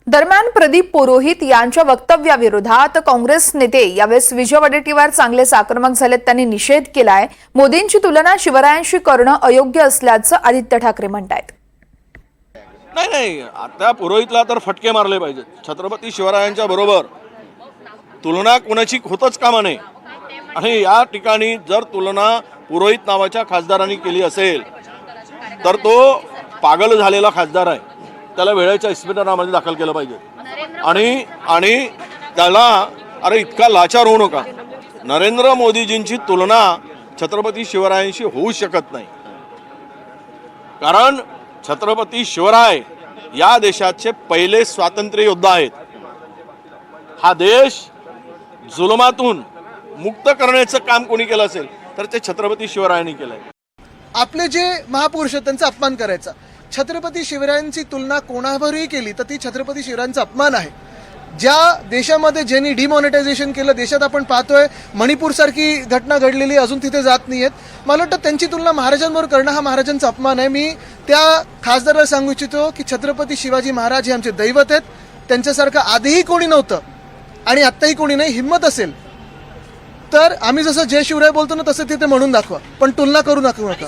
दरम्यान प्रदीप पुरोहित यांच्या वक्तव्याविरोधात काँग्रेस नेते यावेळेस विजय वडेट्टीवार चांगलेच आक्रमक झालेत। त्यांनी निषेध केलाय। मोदींची तुलना शिवरायांशी करणं अयोग्य असल्याचं आदित्य ठाकरे म्हणतायत। नाही आता पुरोहितला तर फटके मारले पाहिजेत। छत्रपती शिवरायांच्या बरोबर तुलना कोणाची होतच कामा नये। आणि या ठिकाणी जर तुलना पुरोहित नावाच्या खासदारांनी केली असेल तर तो पागल झालेला खासदार आहे। त्याला वेळेच्या इस्पितळामध्ये दाखल केलं पाहिजे आणि त्याला अरे इतका लाचार होऊ नका। नरेंद्र मोदीजींची तुलना छत्रपती शिवरायांशी होऊ शकत नाही, कारण छत्रपती शिवराय या देशाचे पहिले स्वातंत्र्य योद्धा आहेत। हा देश जुलमातून मुक्त करण्याचं काम कोणी केलं असेल तर ते छत्रपती शिवरायांनी केलंय। आपले जे महापुरुष आहेत त्यांचा अपमान करायचा, छत्रपती शिवरायांची तुलना कोणावरही केली तर ती छत्रपती शिवरायांचा अपमान आहे। ज्या देशामध्ये ज्यांनी डिमॉनिटायझेशन केलं, देशात आपण पाहतोय मणिपूर सारखी घटना घडलेली अजून तिथे जात नाहीयेत। मला वाटतं त्यांची तुलना महाराजांबरोबर करणं हा महाराजांचा अपमान आहे। मी त्या खासदाराला सांगू इच्छितो की छत्रपती शिवाजी महाराज हे आमचे दैवत आहेत। त्यांच्यासारखं आधीही कोणी नव्हतं आणि आत्ताही कोणी नाही। हिम्मत असेल तर आम्ही जसं जय शिवराय बोलतो ना तसं तिथे म्हणून दाखवा, पण तुलना करू नका।